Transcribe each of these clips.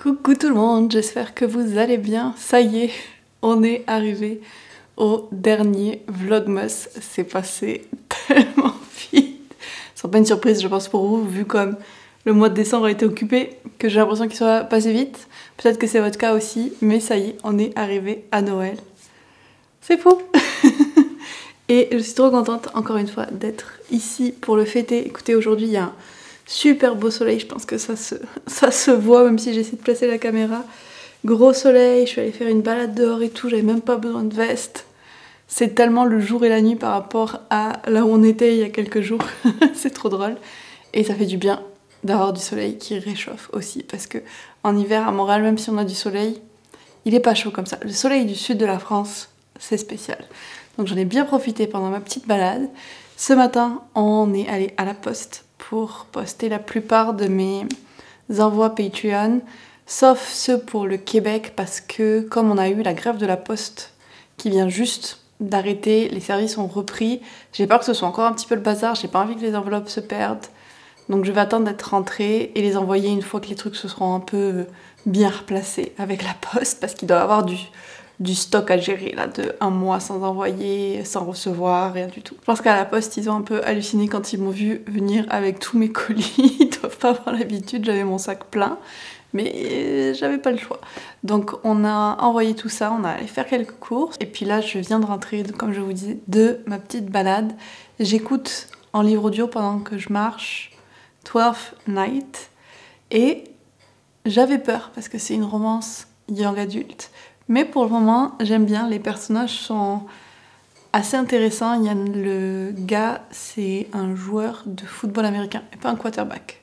Coucou tout le monde, j'espère que vous allez bien. Ça y est, on est arrivé au dernier Vlogmas. C'est passé tellement vite. C'est pas une surprise, je pense, pour vous, vu comme le mois de décembre a été occupé, que j'ai l'impression qu'il soit passé vite. Peut-être que c'est votre cas aussi, mais ça y est, on est arrivé à Noël. C'est fou. Et je suis trop contente, encore une fois, d'être ici pour le fêter. Écoutez, aujourd'hui, il y a un super beau soleil, je pense que ça se voit, même si j'essaie de placer la caméra. Gros soleil, je suis allée faire une balade dehors et tout, j'avais même pas besoin de veste. C'est tellement le jour et la nuit par rapport à là où on était il y a quelques jours. C'est trop drôle. Et ça fait du bien d'avoir du soleil qui réchauffe aussi, parce que en hiver à Montréal, même si on a du soleil, il est pas chaud comme ça. Le soleil du sud de la France, c'est spécial. Donc j'en ai bien profité pendant ma petite balade. Ce matin, on est allé à la poste pour poster la plupart de mes envois Patreon, sauf ceux pour le Québec, parce que comme on a eu la grève de la poste qui vient juste d'arrêter, les services ont repris, j'ai peur que ce soit encore un petit peu le bazar, j'ai pas envie que les enveloppes se perdent, donc je vais attendre d'être rentrée et les envoyer une fois que les trucs se seront un peu bien replacés avec la poste, parce qu'il doit y avoir du stock à gérer là, de un mois sans envoyer, sans recevoir, rien du tout. Je pense qu'à la poste, ils ont un peu halluciné quand ils m'ont vu venir avec tous mes colis. Ils doivent pas avoir l'habitude, j'avais mon sac plein, mais j'avais pas le choix. Donc on a envoyé tout ça, on a allé faire quelques courses, et puis là je viens de rentrer, comme je vous disais, de ma petite balade. J'écoute en livre audio pendant que je marche 12th Night, et j'avais peur parce que c'est une romance young adulte. Mais pour le moment, j'aime bien, les personnages sont assez intéressants. Il y a le gars, c'est un joueur de football américain, et pas un quarterback,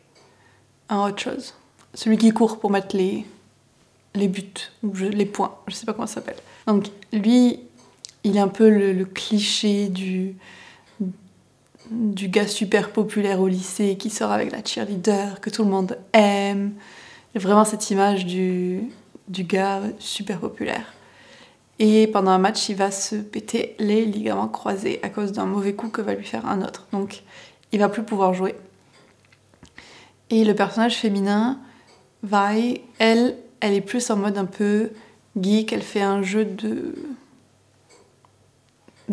un autre chose. Celui qui court pour mettre les buts, ou les points, je sais pas comment ça s'appelle. Donc lui, il est un peu le cliché du gars super populaire au lycée, qui sort avec la cheerleader, que tout le monde aime. Il y a vraiment cette image du gars super populaire. Et pendant un match, il va se péter les ligaments croisés à cause d'un mauvais coup que va lui faire un autre. Donc, il va plus pouvoir jouer. Et le personnage féminin, Vi, elle est plus en mode un peu geek. Elle fait un jeu de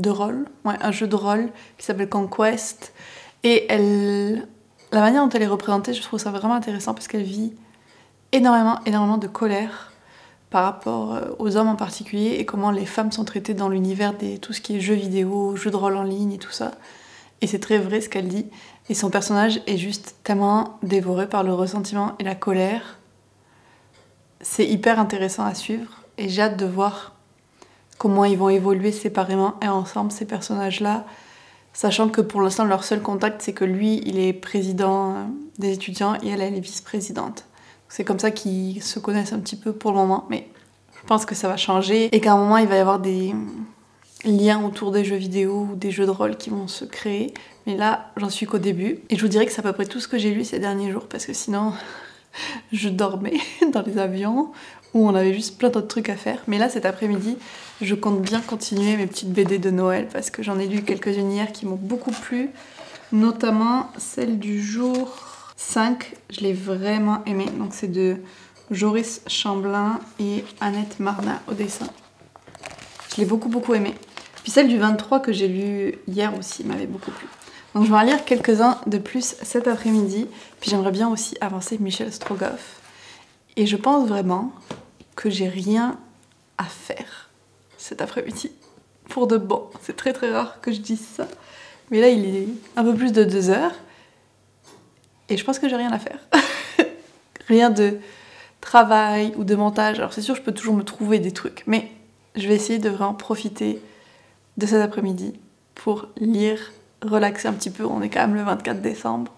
rôle. Ouais, un jeu de rôle qui s'appelle Conquest. Et la manière dont elle est représentée, je trouve ça vraiment intéressant parce qu'elle vit énormément de colère par rapport aux hommes en particulier, et comment les femmes sont traitées dans l'univers de tout ce qui est jeux vidéo, jeux de rôle en ligne et tout ça. Et c'est très vrai ce qu'elle dit. Et son personnage est juste tellement dévoré par le ressentiment et la colère. C'est hyper intéressant à suivre, et j'ai hâte de voir comment ils vont évoluer séparément et ensemble, ces personnages-là, sachant que pour l'instant leur seul contact, c'est que lui, il est président des étudiants et elle est vice-présidente. C'est comme ça qu'ils se connaissent un petit peu pour le moment, mais je pense que ça va changer et qu'à un moment il va y avoir des liens autour des jeux vidéo ou des jeux de rôle qui vont se créer. Mais là, j'en suis qu'au début. Et je vous dirais que c'est à peu près tout ce que j'ai lu ces derniers jours, parce que sinon je dormais dans les avions où on avait juste plein d'autres trucs à faire. Mais là, cet après-midi, je compte bien continuer mes petites BD de Noël, parce que j'en ai lu quelques-unes hier qui m'ont beaucoup plu, notamment celle du jour 5, je l'ai vraiment aimé. Donc c'est de Joris Chamblin et Annette Marna au dessin. Je l'ai beaucoup aimé. Puis celle du 23 que j'ai lue hier aussi m'avait beaucoup plu. Donc je vais en lire quelques-uns de plus cet après-midi. Puis j'aimerais bien aussi avancer Michel Strogoff. Et je pense vraiment que j'ai rien à faire cet après-midi. Pour de bon. C'est très rare que je dise ça. Mais là il est un peu plus de 2 heures. Et je pense que j'ai rien à faire. Rien de travail ou de montage. Alors c'est sûr, je peux toujours me trouver des trucs, mais je vais essayer de vraiment profiter de cet après-midi pour lire, relaxer un petit peu. On est quand même le 24 décembre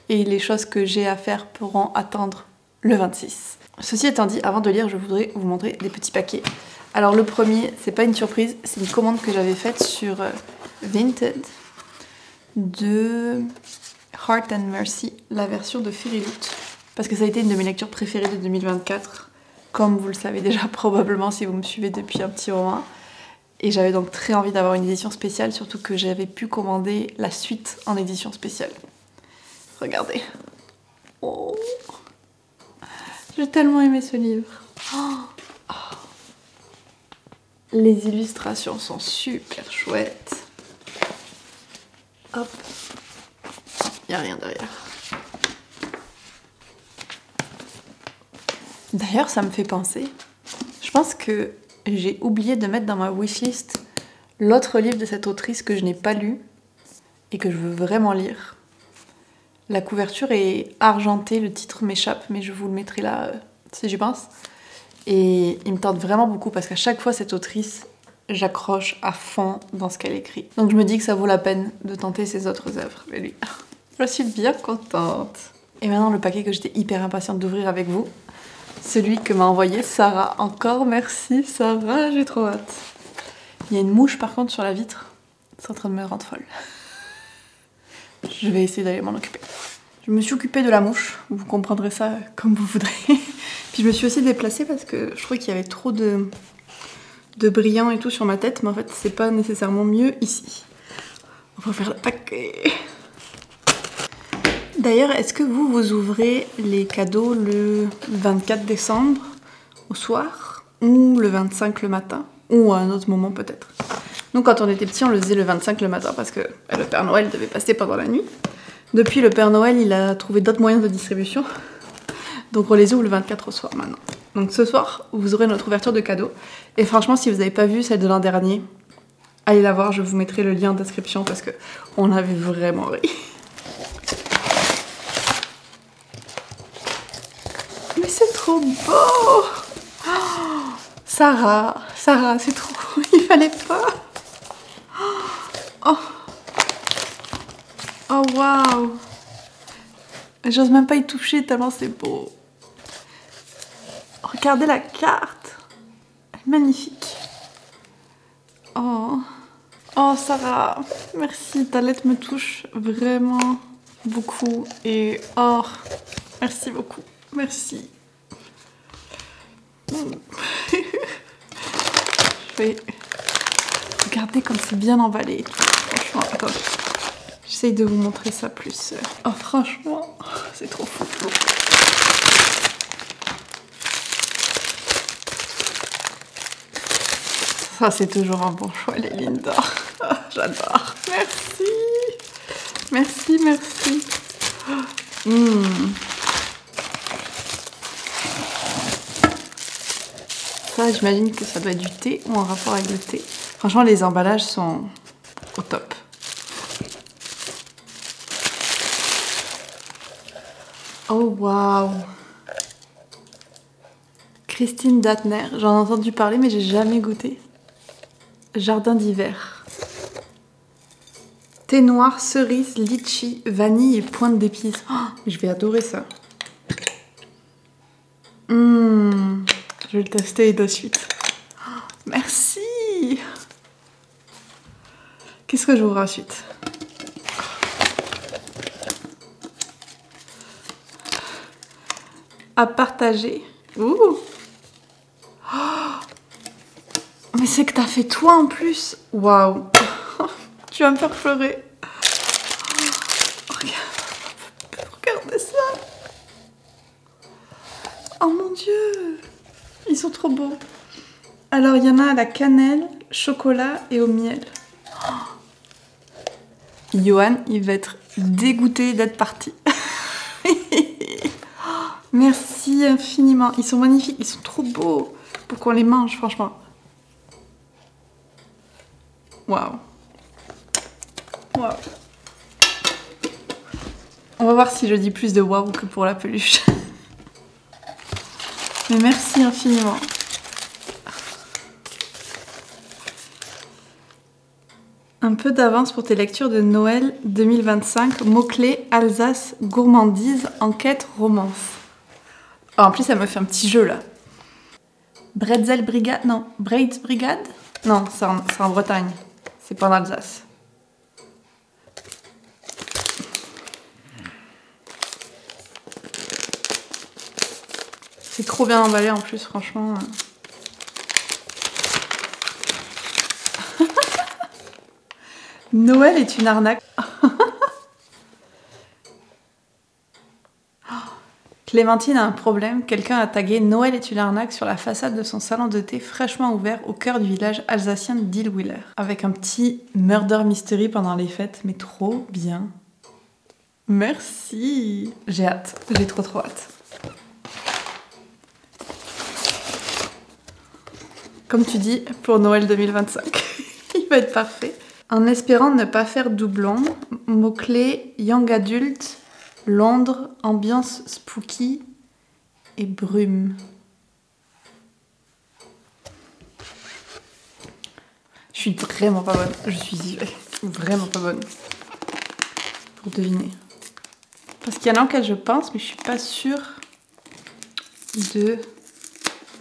et les choses que j'ai à faire pourront attendre le 26. Ceci étant dit, avant de lire, je voudrais vous montrer des petits paquets. Alors le premier, c'est pas une surprise, c'est une commande que j'avais faite sur Vinted de Heart and Mercy, la version de Fairyloot, parce que ça a été une de mes lectures préférées de 2024, comme vous le savez déjà probablement si vous me suivez depuis un petit moment. Et j'avais donc très envie d'avoir une édition spéciale, surtout que j'avais pu commander la suite en édition spéciale. Regardez. Oh. Je J'ai tellement aimé ce livre. Les illustrations sont super chouettes. Hop. Il n'y a rien derrière. D'ailleurs, ça me fait penser. Je pense que j'ai oublié de mettre dans ma wishlist l'autre livre de cette autrice que je n'ai pas lu et que je veux vraiment lire. La couverture est argentée, le titre m'échappe, mais je vous le mettrai là si j'y pense. Et il me tente vraiment beaucoup parce qu'à chaque fois, cette autrice, j'accroche à fond dans ce qu'elle écrit. Donc je me dis que ça vaut la peine de tenter ses autres œuvres. Mais lui, je suis bien contente. Et maintenant, le paquet que j'étais hyper impatiente d'ouvrir avec vous. Celui que m'a envoyé Sarah. Encore merci Sarah, j'ai trop hâte. Il y a une mouche par contre sur la vitre. C'est en train de me rendre folle. Je vais essayer d'aller m'en occuper. Je me suis occupée de la mouche. Vous comprendrez ça comme vous voudrez. Puis je me suis aussi déplacée parce que je trouvais qu'il y avait trop de brillant et tout sur ma tête. Mais en fait, c'est pas nécessairement mieux ici. On va faire le paquet. D'ailleurs, est-ce que vous ouvrez les cadeaux le 24 décembre au soir ou le 25 le matin ou à un autre moment peut-être? Nous, quand on était petits, on le faisait le 25 le matin parce que le Père Noël devait passer pendant la nuit. Depuis, le Père Noël, il a trouvé d'autres moyens de distribution. Donc on les ouvre le 24 au soir maintenant. Donc ce soir, vous aurez notre ouverture de cadeaux. Et franchement, si vous n'avez pas vu celle de l'an dernier, allez la voir, je vous mettrai le lien en description parce que on avait vraiment ri. Mais c'est trop beau! Oh, Sarah, c'est trop... Il fallait pas... Oh, oh waouh! J'ose même pas y toucher tellement c'est beau. Regardez la carte! Elle est magnifique. Oh, oh Sarah, merci, ta lettre me touche vraiment beaucoup. Et oh, merci beaucoup. Merci. Je vais regarder comme c'est bien emballé. Franchement, attends. J'essaye de vous montrer ça plus. Oh, franchement, c'est trop fou. Ça, c'est toujours un bon choix, les lignes d'or. J'adore. Merci. Merci, merci. Ça, j'imagine que ça doit être du thé ou en rapport avec le thé. Franchement, les emballages sont au top. Oh, waouh! Christine Dattner, j'en ai entendu parler, mais j'ai jamais goûté. Jardin d'hiver. Thé noir, cerise, litchi, vanille et pointe d'épices. Oh, je vais adorer ça. Je vais le tester de suite. Oh, merci! Qu'est-ce que j'ouvre ensuite? À partager. Ouh! Oh, mais c'est que t'as fait toi en plus! Waouh! Tu vas me faire pleurer. Oh, regardez ça! Oh mon Dieu! Ils sont trop beaux. Alors, il y en a à la cannelle, chocolat et au miel. Oh. Johan, il va être dégoûté d'être parti. Merci infiniment. Ils sont magnifiques, ils sont trop beaux pour qu'on les mange, franchement. Waouh. Waouh. On va voir si je dis plus de waouh que pour la peluche. Mais merci infiniment. Un peu d'avance pour tes lectures de Noël 2025. Mots-clés, Alsace, gourmandise, enquête, romance. Oh, en plus, ça me fait un petit jeu là. Bretzel Brigade. Non, Braids Brigade. Non, c'est en Bretagne. C'est pas en Alsace. C'est trop bien emballé en plus, franchement. Noël est une arnaque. Clémentine a un problème, quelqu'un a tagué Noël est une arnaque sur la façade de son salon de thé fraîchement ouvert au cœur du village alsacien d'Illwiller. Avec un petit murder mystery pendant les fêtes, mais trop bien. Merci. J'ai hâte, j'ai trop hâte. Comme tu dis, pour Noël 2025. Il va être parfait. En espérant ne pas faire doublon, mots-clés young adult, Londres, ambiance spooky et brume. Je suis vraiment pas bonne. Je suis vraiment pas bonne pour deviner. Parce qu'il y en a auxquels je pense, mais je suis pas sûre de...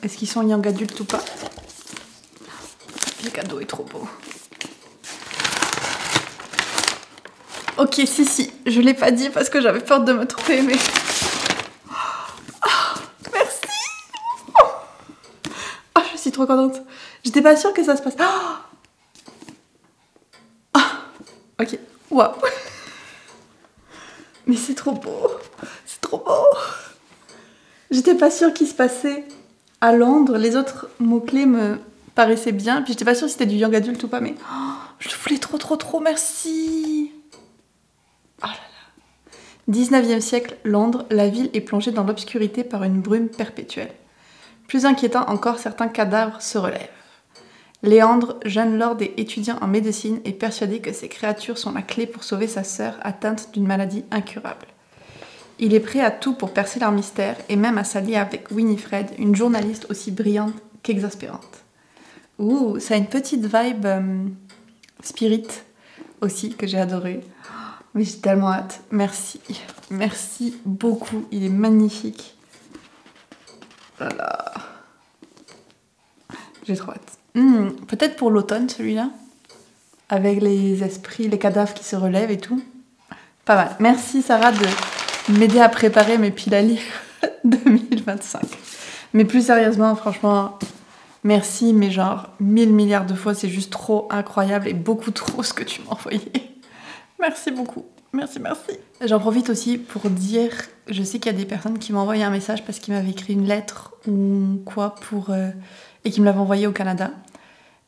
Est-ce qu'ils sont young adultes ou pas? Le cadeau est trop beau. Ok, si, je l'ai pas dit parce que j'avais peur de me tromper, mais... Oh, merci. Oh, je suis trop contente. J'étais pas sûre que ça se passe. Oh, ok, waouh. Mais c'est trop beau. C'est trop beau. J'étais pas sûre qu'il se passait à Londres. Les autres mots-clés me paraissaient bien. Puis j'étais pas sûre si c'était du young adulte ou pas, mais... Oh, je le voulais trop, merci. Oh là là. 19e siècle, Londres, la ville est plongée dans l'obscurité par une brume perpétuelle. Plus inquiétant encore, certains cadavres se relèvent. Léandre, jeune lord et étudiant en médecine, est persuadé que ces créatures sont la clé pour sauver sa sœur atteinte d'une maladie incurable. Il est prêt à tout pour percer leur mystère et même à s'allier avec Winifred, une journaliste aussi brillante qu'exaspérante. Ouh, ça a une petite vibe spirit aussi que j'ai adoré. Mais j'ai tellement hâte. Merci. Merci beaucoup. Il est magnifique. Voilà. J'ai trop hâte. Peut-être pour l'automne, celui-là. Avec les esprits, les cadavres qui se relèvent et tout. Pas mal. Merci Sarah de m'aider à préparer mes piles à lire 2025. Mais plus sérieusement, franchement, merci. Mais genre, 1000 milliards de fois, c'est juste trop incroyable et beaucoup trop ce que tu m'as envoyé. Merci beaucoup. Merci. J'en profite aussi pour dire, je sais qu'il y a des personnes qui m'ont envoyé un message parce qu'ils m'avaient écrit une lettre ou quoi et qui me l'avaient envoyé au Canada.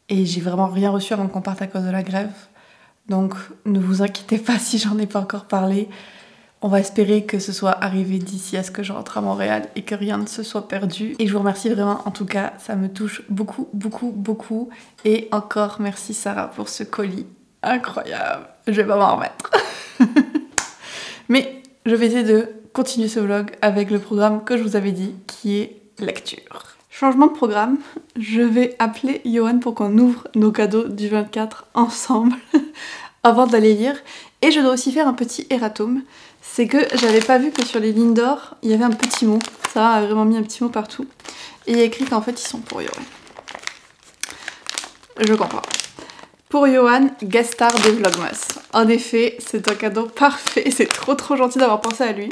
Et j'ai vraiment rien reçu avant qu'on parte à cause de la grève. Donc ne vous inquiétez pas si j'en ai pas encore parlé. On va espérer que ce soit arrivé d'ici à ce que je rentre à Montréal et que rien ne se soit perdu. Et je vous remercie vraiment, en tout cas, ça me touche beaucoup. Et encore merci Sarah pour ce colis. Incroyable, je vais pas m'en remettre. Mais je vais essayer de continuer ce vlog avec le programme que je vous avais dit, qui est lecture. Changement de programme, je vais appeler Johan pour qu'on ouvre nos cadeaux du 24 ensemble avant d'aller lire. Et je dois aussi faire un petit erratum, c'est que j'avais pas vu que sur les lignes d'or, il y avait un petit mot. Ça a vraiment mis un petit mot partout. Et il y a écrit qu'en fait ils sont pour Johan. Je comprends. Pour Johan, guest star des Vlogmas. En effet, c'est un cadeau parfait, c'est trop gentil d'avoir pensé à lui.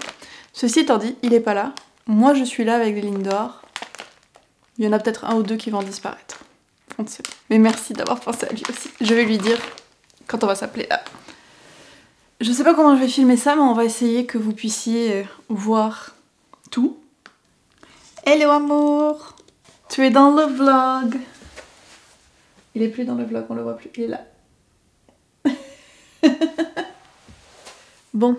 Ceci étant dit, il est pas là. Moi je suis là avec les lignes d'or. Il y en a peut-être un ou deux qui vont disparaître. On ne sait pas. Mais merci d'avoir pensé à lui aussi. Je vais lui dire quand on va s'appeler là. Je sais pas comment je vais filmer ça, mais on va essayer que vous puissiez voir tout. Hello amour! Tu es dans le vlog! Il est plus dans le vlog, on le voit plus, il est là. Bon,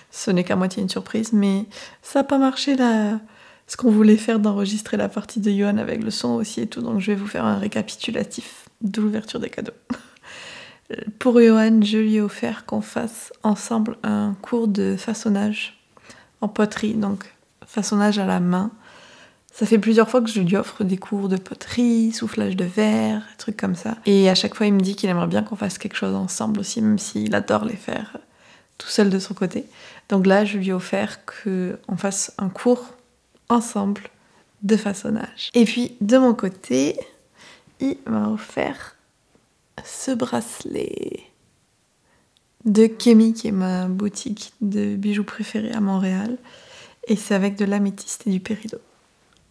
ce n'est qu'à moitié une surprise, mais ça n'a pas marché là, ce qu'on voulait faire d'enregistrer la partie de Johan avec le son aussi et tout, donc je vais vous faire un récapitulatif de l'ouverture des cadeaux. Pour Johan, je lui ai offert qu'on fasse ensemble un cours de façonnage en poterie, donc façonnage à la main. Ça fait plusieurs fois que je lui offre des cours de poterie, soufflage de verre, des trucs comme ça. Et à chaque fois, il me dit qu'il aimerait bien qu'on fasse quelque chose ensemble aussi, même s'il adore les faire tout seul de son côté. Donc là, je lui ai offert qu'on fasse un cours ensemble de façonnage. Et puis, de mon côté, il m'a offert ce bracelet de Kemi, qui est ma boutique de bijoux préférée à Montréal. Et c'est avec de l'améthyste et du péridot.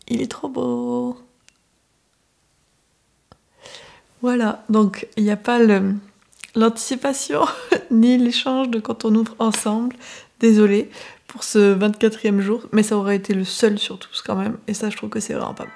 Il est trop beau. Voilà, donc il n'y a pas l'anticipation ni l'échange de quand on ouvre ensemble Désolée pour ce 24e jour, mais ça aurait été le seul sur tous quand même, et ça je trouve que c'est vraiment pas mal.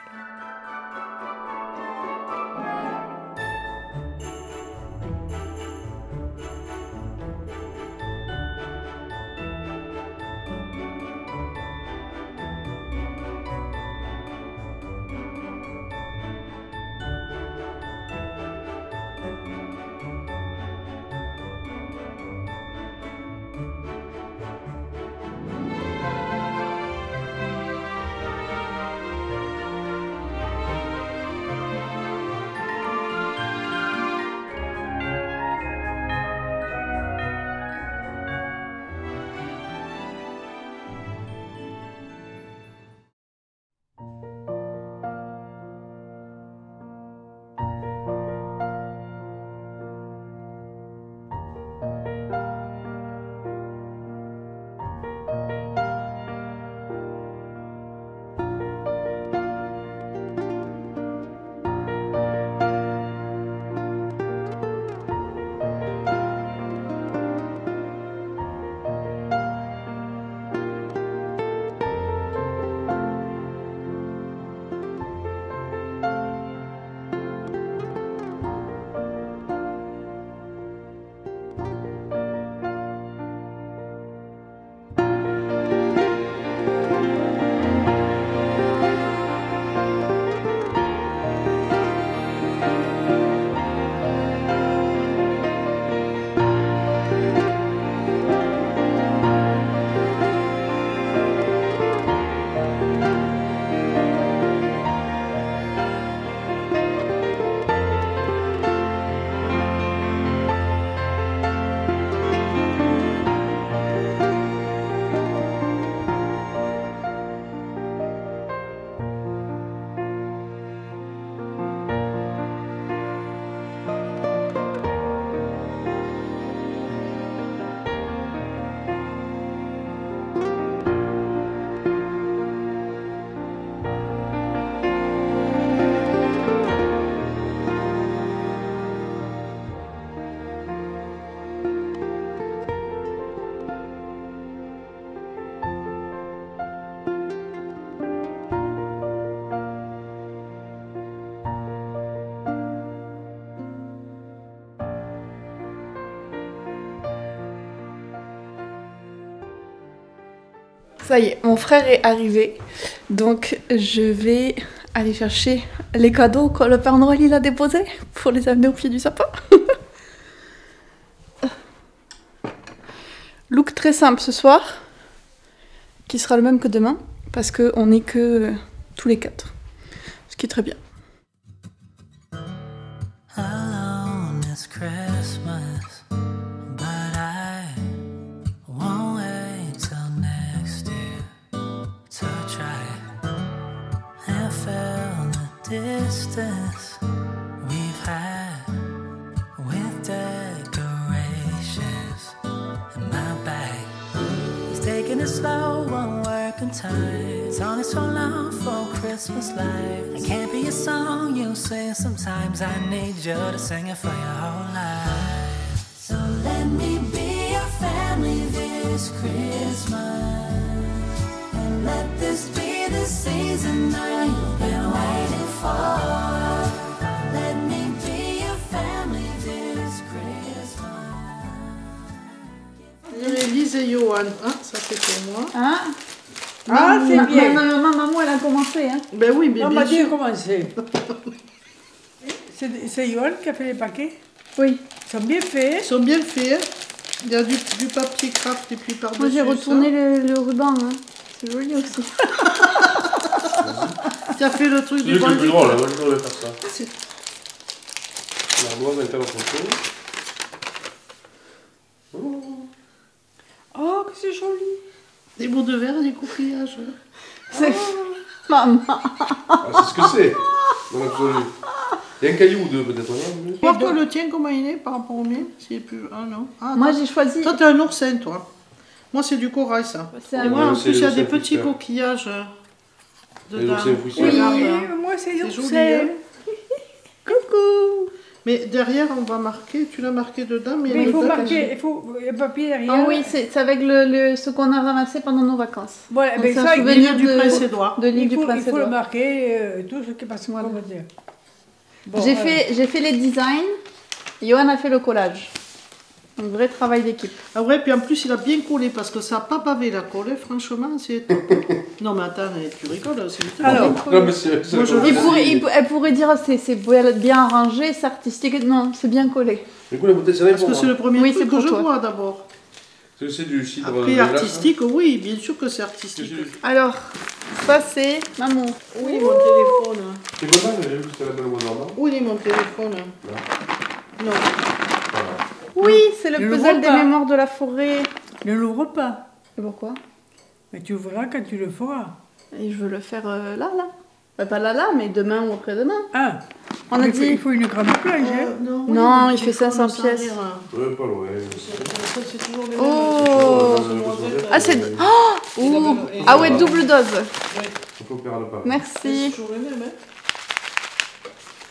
Ça y est, mon frère est arrivé, donc je vais aller chercher les cadeaux que le Père Noël il a déposés pour les amener au pied du sapin. Look très simple ce soir, qui sera le même que demain, parce qu'on n'est que tous les 4, ce qui est très bien. Distance we've had with decorations in my bag. He's taking it slow on working time. It's only so long for Christmas lights. It can't be a song you sing. Sometimes I need you to sing it for your whole life. So let me be your family this Christmas, and let this be the season that you've been waiting for. Let me be your family this Christmas. Lise et Johan, hein, ça c'est pour moi. Hein? Ah, c'est bien. Maman, elle a commencé. Hein. Ben oui, bien, bien sûr. Commencé. C'est Johan qui a fait les paquets? Oui. Ils sont bien faits. Ils sont bien faits. Il y a du papier craft et puis par-dessus. Moi j'ai retourné le ruban. Hein. C'est joli aussi. Tu as fait le truc du C'est bandit. le plus drôle, moi je devrais faire ça. L'armoire d'un cadre photo. Oh, que c'est joli. Des bouts de verre et des coquillages. C'est... Maman. Ah, c'est ce que c'est, dans l'absolu. Il y a un caillou ou deux peut-être, non? Voir toi le tien, comment il est par rapport au mien? S'il est plus... Ah non. Ah, Moi j'ai choisi... toi t'es un oursin toi. Moi c'est du corail ça. C'est Et un... moi en c'est plus il y a des l'oursin petits fouisseur. coquillages Et dedans. l'oursin fouisseur. Oui, Regarde, hein. moi c'est C'est joli, l'oursin. hein. Coucou. Mais derrière, on va marquer. Tu l'as marqué dedans, mais Mais il faut les marquer, il faut un papier derrière. Ah oui, c'est avec ce qu'on a ramassé pendant nos vacances. Voilà, Donc mais c'est un ça, souvenir du Prince-Édouard. de l'île il du faut, Prince il faut le Édouard. marquer, tout ce qui passe, Voilà. on va dire. Bon, J'ai fait les designs, Johan a fait le collage. Un vrai travail d'équipe. Ah ouais, puis en plus, il a bien collé parce que ça n'a pas bavé la colle, franchement, c'est top. Non, mais attends, tu rigoles, c'est juste. Alors, Non, mais c'est. Moi, je Elle pourrait dire c'est bien arrangé, c'est artistique. Non, c'est bien collé. Du coup, la bouteille, c'est Parce que c'est le premier Oui, truc c'est pour que je toi. vois d'abord. C'est du cidre. Après, de glace, artistique, oui, bien sûr que c'est hein. artistique. Alors, ça c'est maman. Oui, mon téléphone. C'est content, j'ai vu que c'était la belle au mois Où est mon téléphone? Non. Oui, c'est le Le puzzle des repas. mémoires de la forêt. ne l'ouvre pas. Et pourquoi? Mais tu ouvriras quand tu le feras. Et je veux le faire là. Pas là, mais demain ou après-demain. Ah, On a il faut- dit. il faut une grande plage, hein. Non, mon il fait téléphone, 500 sans pièces. rire. Ouais, pas loin. C'est toujours les mêmes. Oh. Ah, c'est. Oh Ouh. Ah ouais, double dose. Il faut perdre pas. C'est Merci. toujours les mêmes, hein.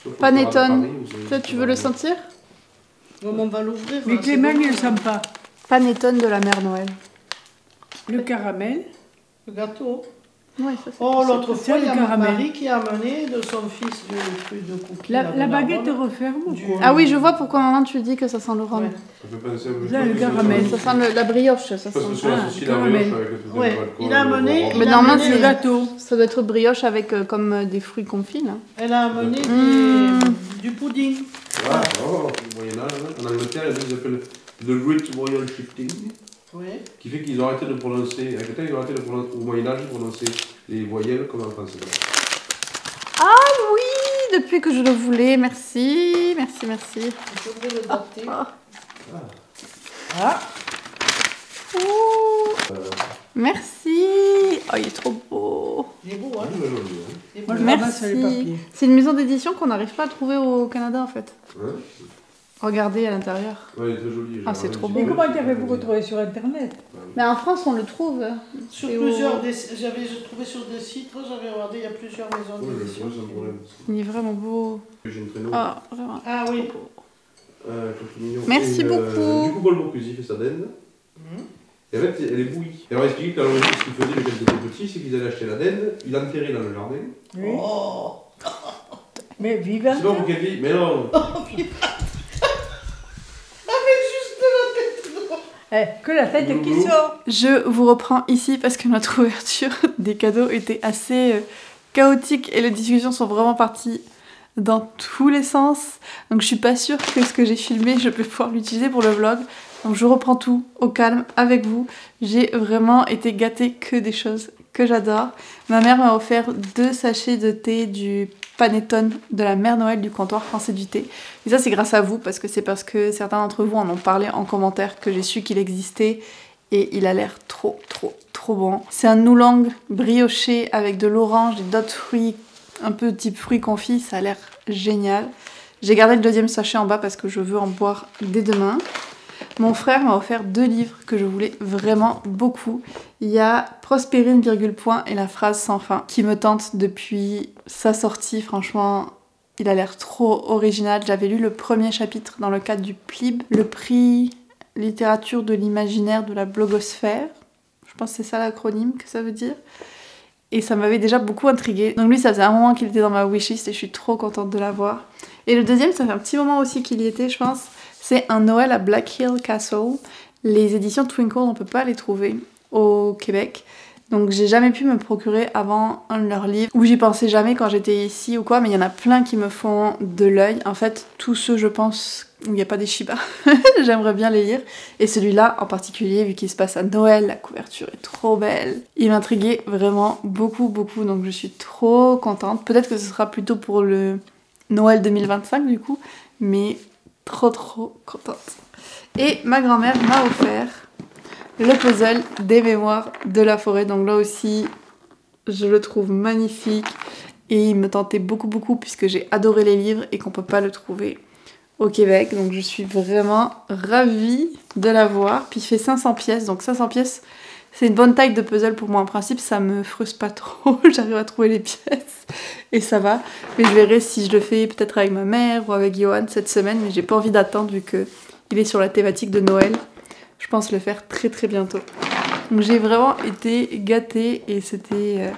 Sauf au Panettone. Paris, où c'est- Toi, tu veux le sentir? Bon, on va l'ouvrir. Mais là, Clément, c'est bon. il ne le sent pas. Panettone de la mère Noël. Le caramel. Le gâteau. Ouais, ça c'est. Oh, l'autre C'est fois, il y le a mon caramel. mari qui a amené de son fils du truc de cookies. là, La de baguette Narbonne. referme ou Du- quoi? Ah oui, je vois pourquoi maintenant tu dis que ça sent le rhum. Ouais. Ça fait penser un peu. Là, le caramel. Ça sent la brioche, ça Parce que sent. sur la Ah, saucisse le la caramel. brioche avec le truc Ouais, d'alcool, il a amené- le il Mais a normalement, amené Le c'est. gâteau. Ça doit être brioche avec comme des fruits confits là. Elle a amené du pudding. Ah, oh, au Moyen-Âge, en Angleterre, il y a ce qu'ils appellent le Great Royal Shifting, Oui. qui fait qu'ils ont arrêté de prononcer, avec le temps, ils ont arrêté de prononcer, au Moyen-Âge, de prononcer les voyelles comme en français. Ah oui, depuis que je le voulais, merci. Il faudrait le dater. Ah, Ouh. Merci. Oh, il est trop beau. Il est beau, hein. Ah, mais joli, hein. Il est beau. moi je Merci. ramasse les papiers. C'est une maison d'édition qu'on n'arrive pas à trouver au Canada en fait. Hein. Regardez à l'intérieur. Ouais, il est très joli. Ah, c'est trop Mais beau. comment tu as fait pour le trouver sur Internet? Mais en France, on le trouve. Sur C'est plusieurs, au- j'ai trouvé sur des sites, j'avais regardé, il y a plusieurs maisons Oui, d'édition. c'est un problème. Il est vraiment beau. J'ai une traîneau. Ah, vraiment. Ah oui. Tout mignon. Merci Et, beaucoup. Du coup, Paul Bocuse, il fait sa dinde. Et en fait, elle est bouillie. Et alors, il explique qu'à l'origine, ce qu'ils faisaient quand ils étaient petits, c'est qu'ils allaient acheter la dinde, ils l'enterraient dans le jardin. Oui. Oh. Mais vivant. C'est pas pour qu'elle dise, mais non. Eh, que la tête qui sort. Je vous reprends ici parce que notre ouverture des cadeaux était assez chaotique et les discussions sont vraiment parties dans tous les sens. Donc je suis pas sûre que ce que j'ai filmé, je peux pouvoir l'utiliser pour le vlog. Donc je reprends tout au calme avec vous. J'ai vraiment été gâtée que des choses que j'adore. Ma mère m'a offert 2 sachets de thé du Panettone de la mère Noël du comptoir français du thé. Et ça c'est grâce à vous parce que certains d'entre vous en ont parlé en commentaire que j'ai su qu'il existait et il a l'air trop bon. C'est un oolong brioché avec de l'orange et d'autres fruits un peu type fruits confits, ça a l'air génial. J'ai gardé le 2e sachet en bas parce que je veux en boire dès demain. Mon frère m'a offert 2 livres que je voulais vraiment beaucoup. Il y a Prospérine, point et La phrase sans fin qui me tente depuis sa sortie. Franchement, il a l'air trop original. J'avais lu le premier chapitre dans le cadre du PLIB, le prix littérature de l'imaginaire de la blogosphère. Je pense que c'est ça l'acronyme que ça veut dire. Et ça m'avait déjà beaucoup intriguée. Donc lui, ça faisait un moment qu'il était dans ma wishlist et je suis trop contente de l'avoir. Et le deuxième, ça fait un petit moment aussi qu'il y était, je pense. C'est un Noël à Black Hill Castle. Les éditions Twinkle, on peut pas les trouver au Québec. Donc j'ai jamais pu me procurer avant un de leurs livres. Ou j'y pensais jamais quand j'étais ici ou quoi, mais il y en a plein qui me font de l'œil. En fait, tous ceux, je pense, où il n'y a pas des Shiba, j'aimerais bien les lire. Et celui-là en particulier, vu qu'il se passe à Noël, la couverture est trop belle. Il m'intriguait vraiment beaucoup, donc je suis trop contente. Peut-être que ce sera plutôt pour le Noël 2025 du coup, mais trop contente. Et ma grand-mère m'a offert le puzzle des mémoires de la forêt. Donc là aussi, je le trouve magnifique et il me tentait beaucoup puisque j'ai adoré les livres et qu'on peut pas le trouver au Québec. Donc je suis vraiment ravie de l'avoir. Puis il fait 500 pièces, donc 500 pièces, C'est une bonne taille de puzzle pour moi en principe, ça me frustre pas trop, j'arrive à trouver les pièces et ça va. Mais je verrai si je le fais peut-être avec ma mère ou avec Johan cette semaine, mais j'ai pas envie d'attendre vu qu'il est sur la thématique de Noël. Je pense le faire très très bientôt. Donc j'ai vraiment été gâtée et c'était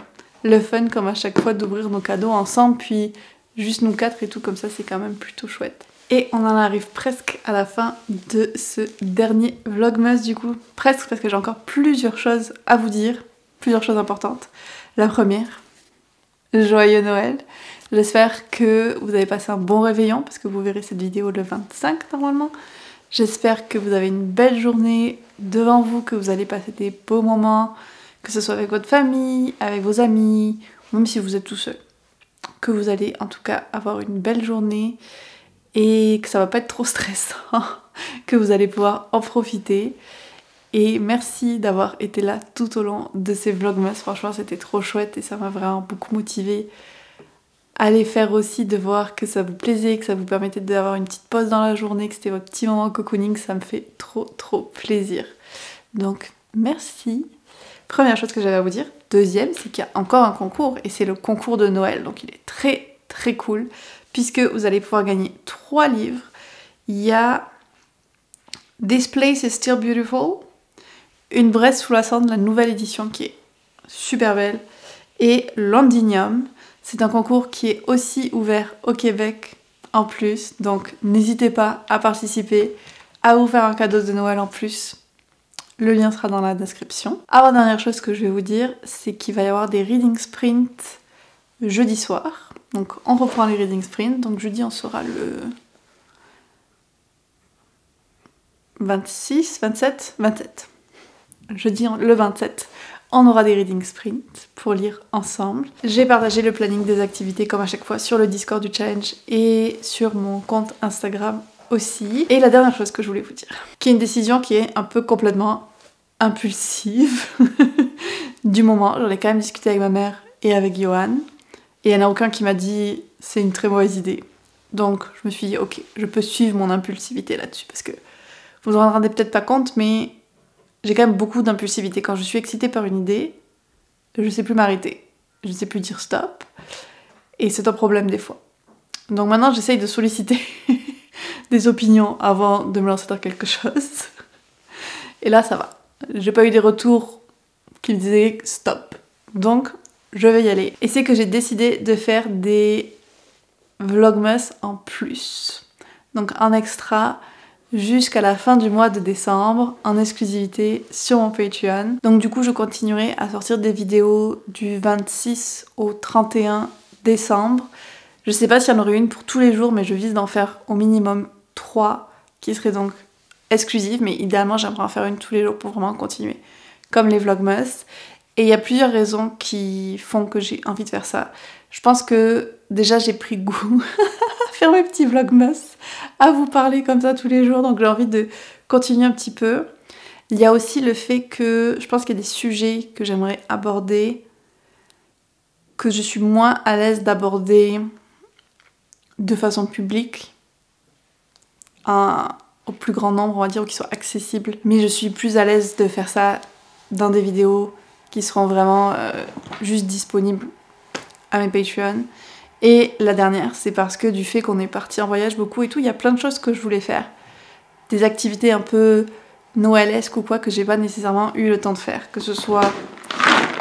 le fun comme à chaque fois d'ouvrir nos cadeaux ensemble, puis juste nous 4 et tout comme ça, c'est quand même plutôt chouette. Et on en arrive presque à la fin de ce dernier Vlogmas du coup. Presque parce que j'ai encore plusieurs choses à vous dire, plusieurs choses importantes. La première, joyeux Noël. J'espère que vous avez passé un bon réveillon parce que vous verrez cette vidéo le 25 normalement. J'espère que vous avez une belle journée devant vous, que vous allez passer des beaux moments, que ce soit avec votre famille, avec vos amis, même si vous êtes tout seul. Que vous allez en tout cas avoir une belle journée et que ça va pas être trop stressant, que vous allez pouvoir en profiter. Et merci d'avoir été là tout au long de ces vlogmas, franchement c'était trop chouette et ça m'a vraiment beaucoup motivée à les faire aussi, de voir que ça vous plaisait, que ça vous permettait d'avoir une petite pause dans la journée, que c'était votre petit moment cocooning, ça me fait trop plaisir. Donc merci. Première chose que j'avais à vous dire. Deuxième, c'est qu'il y a encore un concours et c'est le concours de Noël, donc il est très cool puisque vous allez pouvoir gagner 3 livres. Il y a This Place is Still Beautiful, Une Bresse sous la cendre, la nouvelle édition qui est super belle, et Londinium. C'est un concours qui est aussi ouvert au Québec en plus, donc n'hésitez pas à participer, à vous faire un cadeau de Noël en plus. Le lien sera dans la description. Avant-dernière chose que je vais vous dire, c'est qu'il va y avoir des reading sprints jeudi soir. Donc on reprend les reading sprints, donc jeudi on sera le 26, 27, 27. Jeudi le 27. On aura des reading sprints pour lire ensemble. J'ai partagé le planning des activités comme à chaque fois sur le Discord du challenge et sur mon compte Instagram aussi. Et la dernière chose que je voulais vous dire, qui est une décision qui est un peu complètement impulsive du moment. J'en ai quand même discuté avec ma mère et avec Johan et il n'y en a aucun qui m'a dit c'est une très mauvaise idée. Donc je me suis dit ok, je peux suivre mon impulsivité là-dessus parce que vous vous en rendez peut-être pas compte mais j'ai quand même beaucoup d'impulsivité. Quand je suis excitée par une idée, je sais plus m'arrêter. Je sais plus dire stop. Et c'est un problème des fois. Donc maintenant, j'essaye de solliciter des opinions avant de me lancer dans quelque chose. Et là, ça va. J'ai pas eu des retours qui me disaient stop. Donc, je vais y aller. Et c'est que j'ai décidé de faire des vlogmas en plus. Donc, en extra jusqu'à la fin du mois de décembre en exclusivité sur mon Patreon. Donc du coup je continuerai à sortir des vidéos du 26 au 31 décembre. Je sais pas s'il y en aurait une pour tous les jours mais je vise d'en faire au minimum 3 qui seraient donc exclusives, mais idéalement j'aimerais en faire une tous les jours pour vraiment continuer comme les vlogmas. Et il y a plusieurs raisons qui font que j'ai envie de faire ça. Je pense que déjà j'ai pris goût à faire mes petits vlogmas, à vous parler comme ça tous les jours, donc j'ai envie de continuer un petit peu. Il y a aussi le fait que je pense qu'il y a des sujets que j'aimerais aborder, que je suis moins à l'aise d'aborder de façon publique, au plus grand nombre on va dire, ou qui soient accessibles. Mais je suis plus à l'aise de faire ça dans des vidéos qui seront vraiment juste disponibles à mes Patreon. Et la dernière, c'est parce que du fait qu'on est parti en voyage beaucoup et tout, il y a plein de choses que je voulais faire. Des activités un peu noëlesques ou quoi que j'ai pas nécessairement eu le temps de faire. Que ce soit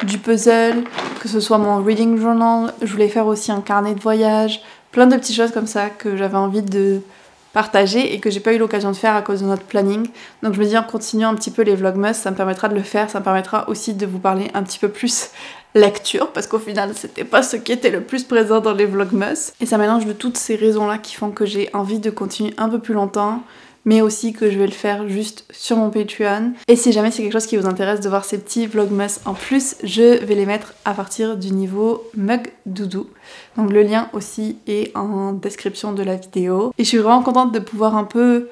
du puzzle, que ce soit mon reading journal, je voulais faire aussi un carnet de voyage, plein de petites choses comme ça que j'avais envie de partager et que j'ai pas eu l'occasion de faire à cause de notre planning. Donc je me dis en continuant un petit peu les vlogmas, ça me permettra de le faire, ça me permettra aussi de vous parler un petit peu plus lecture, parce qu'au final c'était pas ce qui était le plus présent dans les vlogmas. Et ça mélange de toutes ces raisons-là qui font que j'ai envie de continuer un peu plus longtemps, mais aussi que je vais le faire juste sur mon Patreon. Et si jamais c'est quelque chose qui vous intéresse de voir ces petits vlogmas en plus, je vais les mettre à partir du niveau Mug Doudou. Donc le lien aussi est en description de la vidéo. Et je suis vraiment contente de pouvoir un peu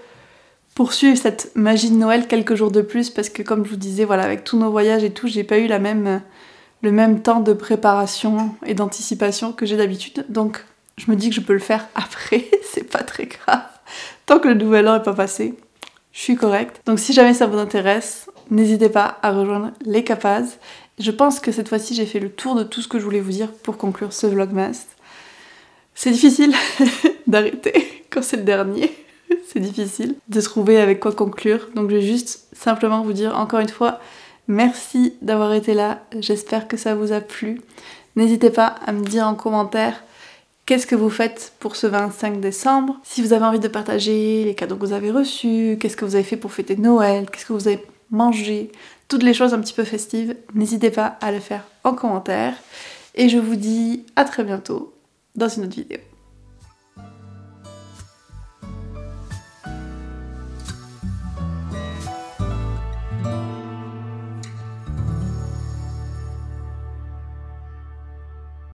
poursuivre cette magie de Noël quelques jours de plus, parce que comme je vous disais, voilà, avec tous nos voyages et tout, j'ai pas eu le même temps de préparation et d'anticipation que j'ai d'habitude. Donc je me dis que je peux le faire après, c'est pas très grave. Tant que le nouvel an est pas passé, je suis correcte. Donc si jamais ça vous intéresse, n'hésitez pas à rejoindre les Capaz. Je pense que cette fois-ci j'ai fait le tour de tout ce que je voulais vous dire pour conclure ce vlogmas. C'est difficile d'arrêter quand c'est le dernier. C'est difficile de trouver avec quoi conclure. Donc je vais juste simplement vous dire encore une fois merci d'avoir été là. J'espère que ça vous a plu. N'hésitez pas à me dire en commentaire qu'est-ce que vous faites pour ce 25 décembre. Si vous avez envie de partager les cadeaux que vous avez reçus, qu'est-ce que vous avez fait pour fêter Noël, qu'est-ce que vous avez mangé, toutes les choses un petit peu festives, n'hésitez pas à le faire en commentaire. Et je vous dis à très bientôt dans une autre vidéo.